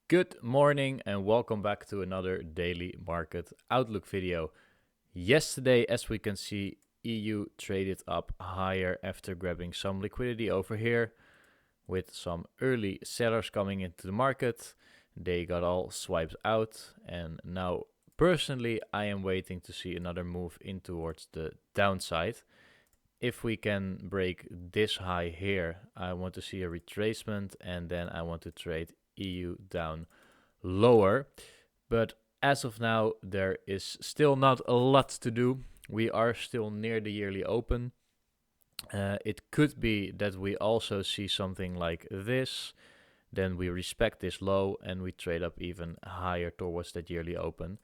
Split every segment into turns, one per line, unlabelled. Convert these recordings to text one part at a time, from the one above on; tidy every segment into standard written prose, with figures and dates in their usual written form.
Good morning and welcome back to another daily market outlook video. Yesterday, as we can see, EU traded up higher after grabbing some liquidity over here with some early sellers coming into the market. They got all swiped out, and now personally I am waiting to see another move in towards the downside. If we can break this high here, I want to see a retracement, and then I want to trade EU down lower. But as of now, there is still not a lot to do. We are still near the yearly open. It could be that we also see something like this. Then we respect this low and we trade up even higher towards that yearly open.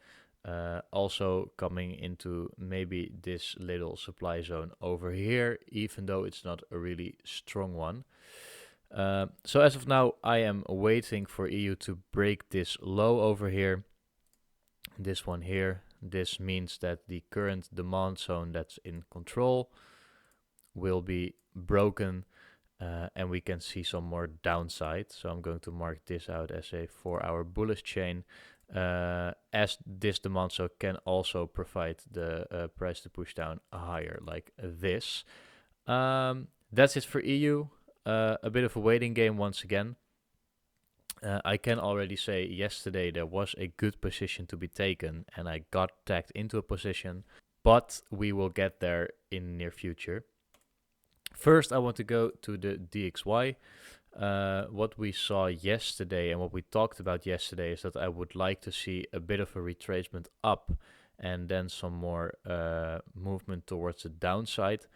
Also coming into maybe this little supply zone over here, even though it's not a really strong one. So as of now, I am waiting for EU to break this low over here. This one here. This means that the current demand zone that's in control will be broken, and we can see some more downside. So I'm going to mark this out as a 4-hour bullish chain, as this demand zone can also provide the price to push down higher like this. That's it for EU. A bit of a waiting game once again. I can already say yesterday there was a good position to be taken and I got tagged into a position, but we will get there in the near future. First, I want to go to the DXY. What we saw yesterday and what we talked about yesterday is that I would like to see a bit of a retracement up and then some more movement towards the downside.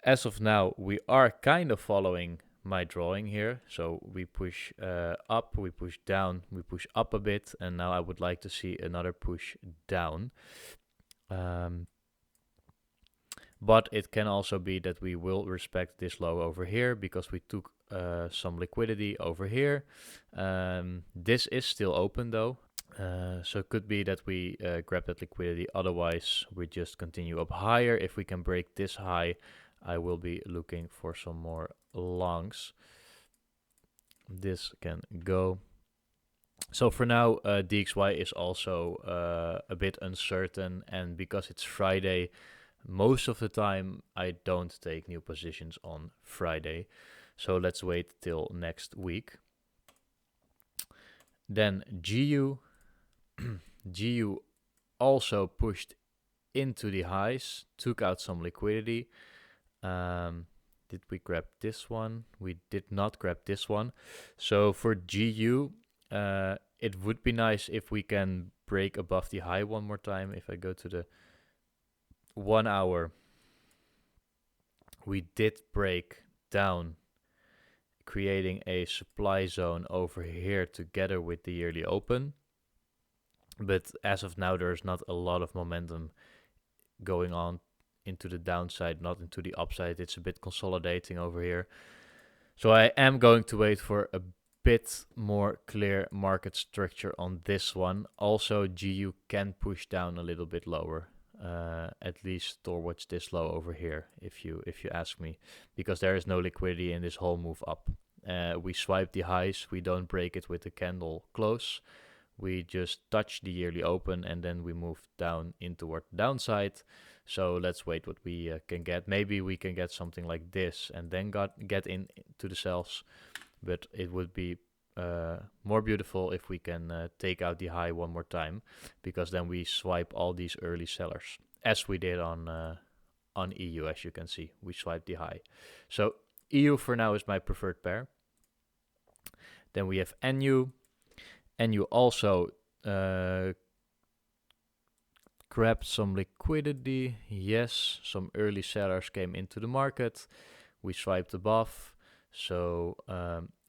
As of now, we are kind of following my drawing here. So we push up, we push down, we push up a bit, and now I would like to see another push down. But it can also be that we will respect this low over here because we took some liquidity over here. This is still open though. So it could be that we grab that liquidity. Otherwise, we just continue up higher. If we can break this high, I will be looking for some more longs. This can go. So for now, DXY is also a bit uncertain, and because it's Friday, most of the time I don't take new positions on Friday. So let's wait till next week. Then GU. GU also pushed into the highs, took out some liquidity. Did we grab this one? We did not grab this one. So for GU, it would be nice if we can break above the high one more time. If I go to the 1 hour, we did break down, creating a supply zone over here together with the yearly open. But as of now, there's not a lot of momentum going on into the downside, not into the upside. It's a bit consolidating over here. So I am going to wait for a bit more clear market structure on this one. Also, GU can push down a little bit lower, at least towards this low over here, if you ask me, because there is no liquidity in this whole move up. We swipe the highs, we don't break it with the candle close. We just touch the yearly open and then we move down in toward the downside. So let's wait what we can get. Maybe we can get something like this and then get into the sells. But it would be more beautiful if we can take out the high one more time, because then we swipe all these early sellers, as we did on EU. As you can see, we swipe the high. So EU for now is my preferred pair. Then we have NU. NU also grabbed some liquidity. Yes, some early sellers came into the market. We swiped above. So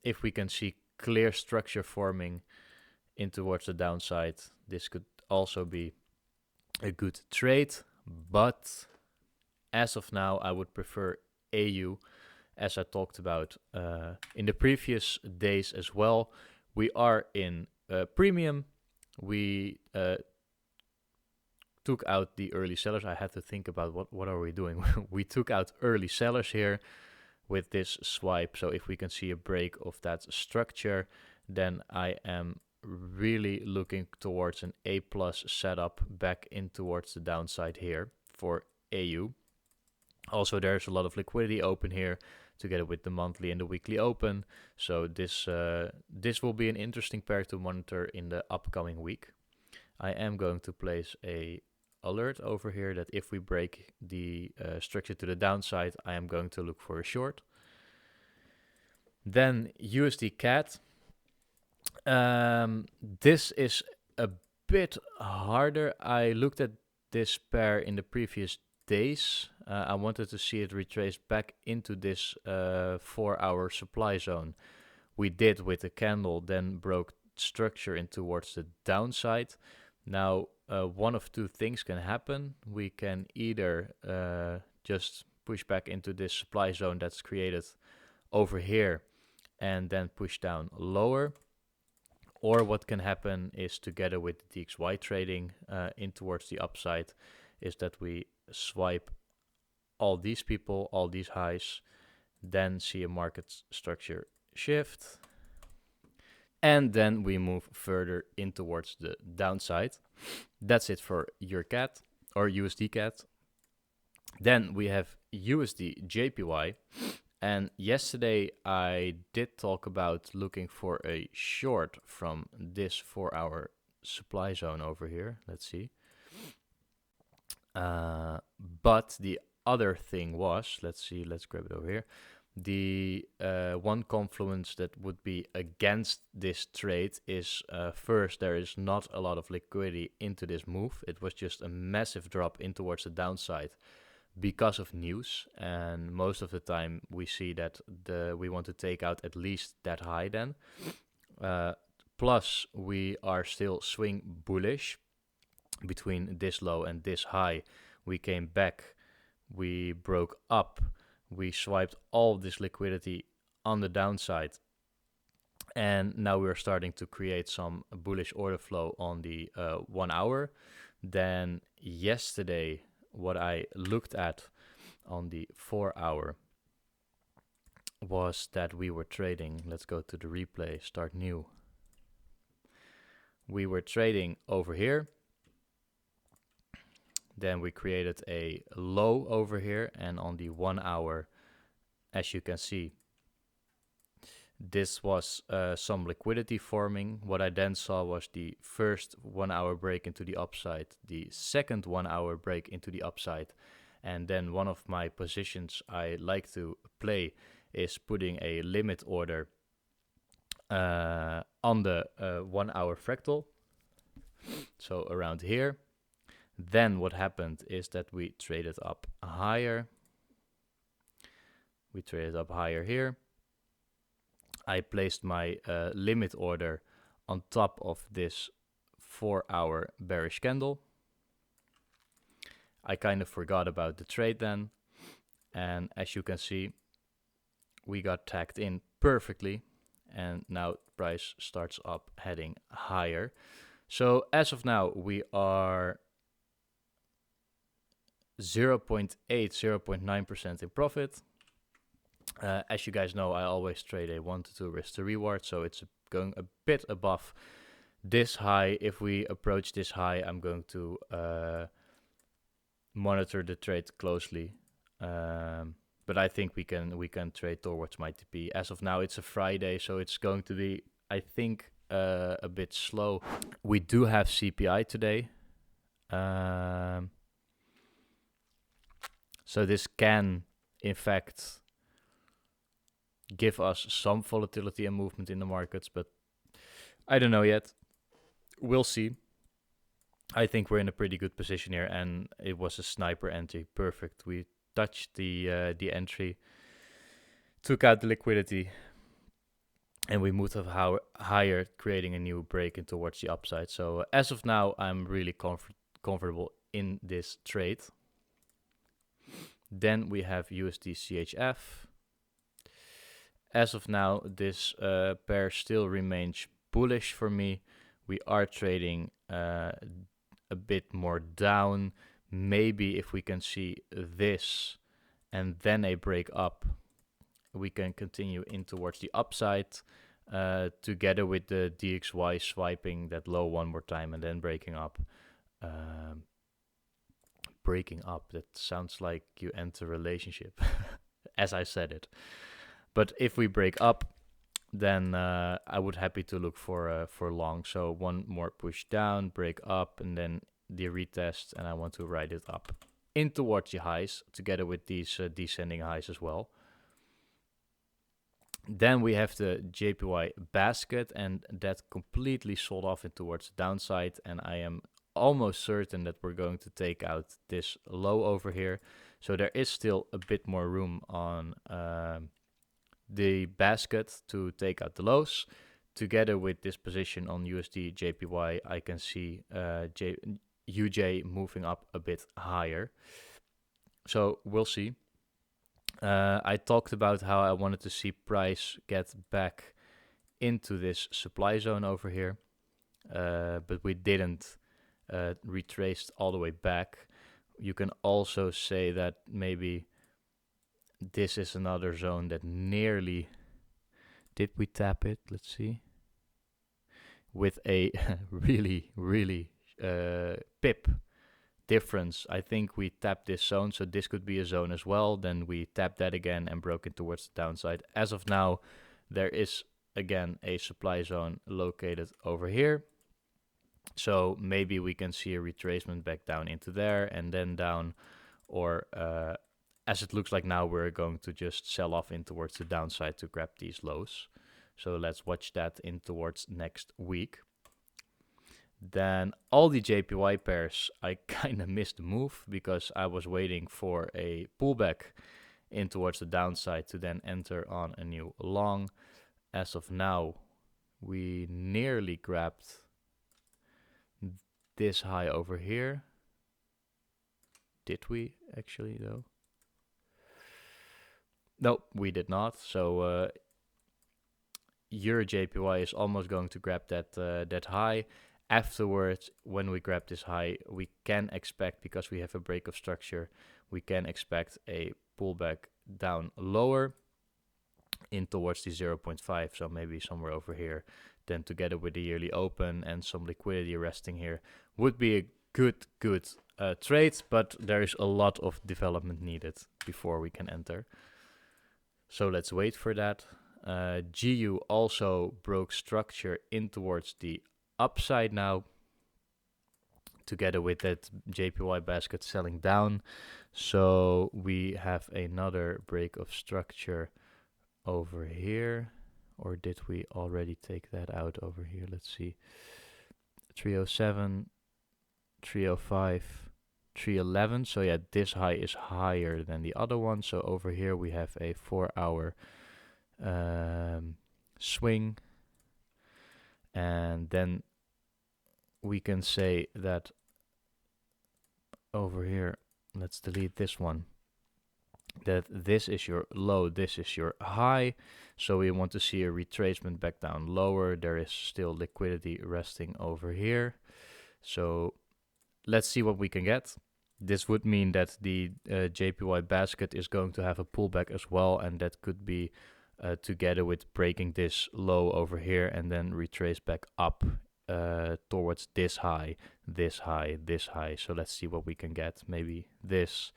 if we can see clear structure forming in towards the downside, this could also be a good trade. But as of now, I would prefer AU, as I talked about in the previous days as well. We are in premium. We took out the early sellers. I had to think about what are we doing. We took out early sellers here with this swipe. So if we can see a break of that structure, then I am really looking towards an A+ setup back in towards the downside here for AU. Also, there's a lot of liquidity open here together with the monthly and the weekly open. So this will be an interesting pair to monitor in the upcoming week. I am going to place a alert over here that if we break the structure to the downside, I am going to look for a short. Then USD CAD. This is a bit harder. I looked at this pair in the previous days. I wanted to see it retrace back into this 4-hour supply zone. We did with a candle, then broke structure in towards the downside. Now, one of two things can happen. We can either just push back into this supply zone that's created over here and then push down lower. Or what can happen is, together with the DXY trading in towards the upside, is that we swipe all these people, all these highs, then see a market structure shift, and then we move further in towards the downside. That's it for your CAD or USD CAD. Then we have USD JPY. And yesterday I did talk about looking for a short from this 4-hour supply zone over here. Let's see. But the other thing was, let's grab it over here. The one confluence that would be against this trade is first, there is not a lot of liquidity into this move. It was just a massive drop in towards the downside because of news, and most of the time we see that we want to take out at least that high then. Plus we are still swing bullish between this low and this high. We came back, we broke up, we swiped all this liquidity on the downside, and now we're starting to create some bullish order flow on the 1 hour. Then yesterday, what I looked at on the 4-hour was that we were trading, let's go to the replay, start new. We were trading over here. Then we created a low over here, and on the 1 hour, as you can see, this was some liquidity forming. What I then saw was the first 1 hour break into the upside, the second 1 hour break into the upside, and then one of my positions I like to play is putting a limit order on the 1 hour fractal, so around here. Then what happened is that we traded up higher. We traded up higher here. I placed my limit order on top of this 4-hour bearish candle. I kind of forgot about the trade then, and as you can see, we got tagged in perfectly, and now price starts up heading higher. So as of now, we are 0.8, 0.9% in profit. As you guys know, I always trade a 1 to 2 risk to reward, so it's going a bit above this high. If we approach this high, I'm going to monitor the trade closely. But I think we can trade towards my TP. As of now, it's a Friday, so it's going to be, I think, a bit slow. We do have CPI today. So this can, in fact, give us some volatility and movement in the markets, but I don't know yet. We'll see. I think we're in a pretty good position here, and it was a sniper entry. Perfect. We touched the entry, took out the liquidity, and we moved up higher, creating a new break in towards the upside. So as of now, I'm really comfortable in this trade. Then we have USD CHF. As of now, this pair still remains bullish for me. We are trading a bit more down. Maybe if we can see this and then a break up, we can continue in towards the upside. together with the DXY swiping that low one more time and then breaking up. Breaking up, that sounds like you enter a relationship, as I said it. But if we break up, then I would happy to look for long. So one more push down, break up, and then the retest, and I want to ride it up in towards the highs together with these descending highs as well. Then we have the JPY basket, and that completely sold off in towards the downside, and I am almost certain that we're going to take out this low over here. So there is still a bit more room on the basket to take out the lows. Together with this position on USD JPY, I can see UJ moving up a bit higher. So we'll see. I talked about how I wanted to see price get back into this supply zone over here, but we didn't retrace all the way back. You can also say that maybe this is another zone that nearly... Did we tap it? Let's see. With a really pip difference, I think we tapped this zone, so this could be a zone as well. Then we tapped that again and broke it towards the downside. As of now, there is again a supply zone located over here. So maybe we can see a retracement back down into there and then down, or as it looks like now, we're going to just sell off in towards the downside to grab these lows. So let's watch that in towards next week. Then all the JPY pairs, I kind of missed the move because I was waiting for a pullback in towards the downside to then enter on a new long. As of now, we nearly grabbed this high over here. Did we actually though? No, we did not. So Euro JPY is almost going to grab that high. Afterwards, when we grab this high, we can expect, because we have a break of structure, we can expect a pullback down lower in towards the 0.5. So maybe somewhere over here. Then together with the yearly open and some liquidity resting here would be a good trade, but there is a lot of development needed before we can enter. So let's wait for that. GU also broke structure in towards the upside now, together with that JPY basket selling down. So we have another break of structure over here. Or did we already take that out over here? Let's see. 307, 305, 311. So yeah, this high is higher than the other one. So over here we have a 4-hour swing. And then we can say that over here, let's delete this one, that this is your low, this is your high. So we want to see a retracement back down lower. There is still liquidity resting over here. So let's see what we can get. This would mean that the JPY basket is going to have a pullback as well, and that could be together with breaking this low over here and then retrace back up towards this high, this high, this high. So let's see what we can get. Maybe this,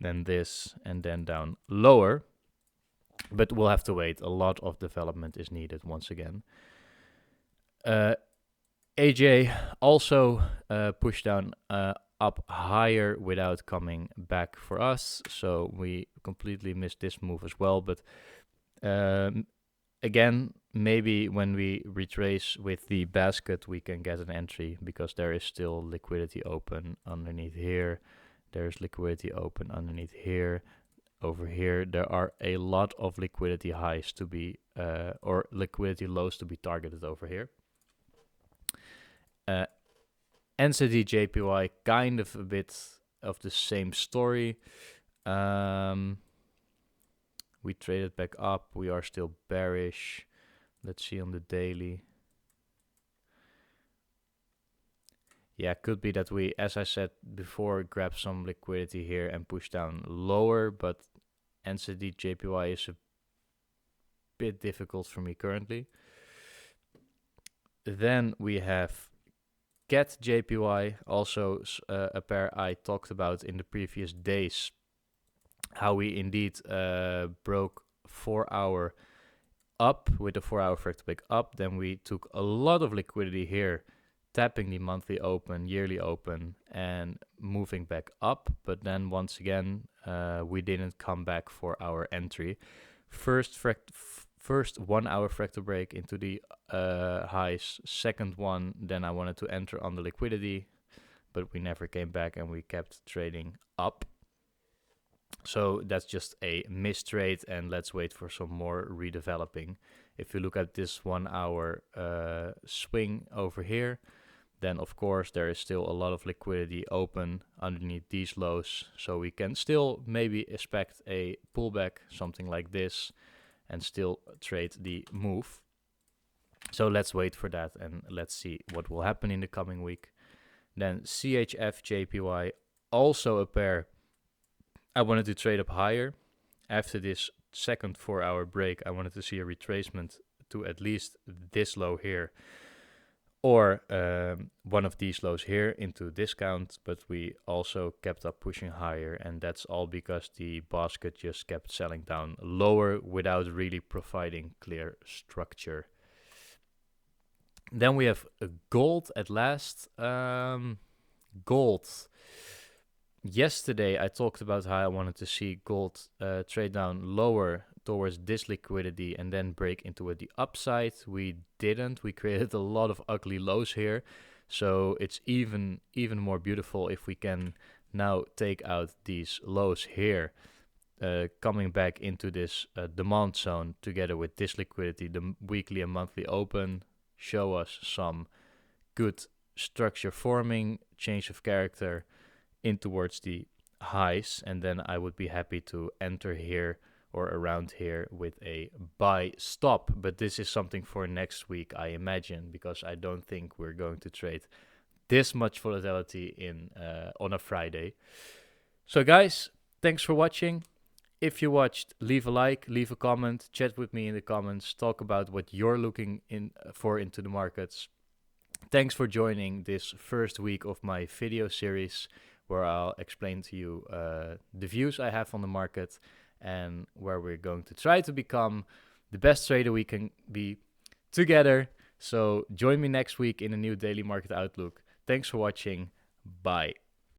then this, and then down lower. But we'll have to wait. A lot of development is needed once again. AJ also pushed down up higher without coming back for us. So we completely missed this move as well. But again, maybe when we retrace with the basket, we can get an entry because there is still liquidity open underneath here. There's liquidity open underneath here. Over here, there are a lot of liquidity highs to be, or liquidity lows to be targeted over here. NZD JPY, kind of a bit of the same story. We traded back up. We are still bearish. Let's see on the daily. Yeah, could be that we, as I said before, grab some liquidity here and push down lower, but NZD JPY is a bit difficult for me currently. Then we have Get JPY, also a pair I talked about in the previous days, how we indeed broke 4 hour up with the 4 hour fractal break up. Then we took a lot of liquidity here, tapping the monthly open, yearly open, and moving back up. But then once again, we didn't come back for our entry. First 1 hour fractal break into the highs, second one, then I wanted to enter on the liquidity, but we never came back and we kept trading up. So that's just a missed trade, and let's wait for some more redeveloping. If you look at this 1 hour swing over here, then of course there is still a lot of liquidity open underneath these lows, so we can still maybe expect a pullback, something like this, and still trade the move. So let's wait for that and let's see what will happen in the coming week. Then CHF JPY, also a pair I wanted to trade up higher. After this second 4 hour break, I wanted to see a retracement to at least this low here, or one of these lows here into discount, but we also kept up pushing higher, and that's all because the basket just kept selling down lower without really providing clear structure. Then we have gold at last. Gold. Yesterday I talked about how I wanted to see gold trade down lower towards this liquidity and then break into the upside. We didn't. We created a lot of ugly lows here, so it's even more beautiful if we can now take out these lows here, coming back into this demand zone together with this liquidity. The weekly and monthly open show us some good structure forming, change of character in towards the highs, and then I would be happy to enter here or around here with a buy stop. But this is something for next week, I imagine, because I don't think we're going to trade this much volatility in on a Friday. So guys, thanks for watching. If you watched, leave a like, leave a comment, chat with me in the comments, talk about what you're looking for into the markets. Thanks for joining this first week of my video series, where I'll explain to you the views I have on the market and where we're going to try to become the best trader we can be together. So join me next week in a new daily market outlook. Thanks for watching. Bye.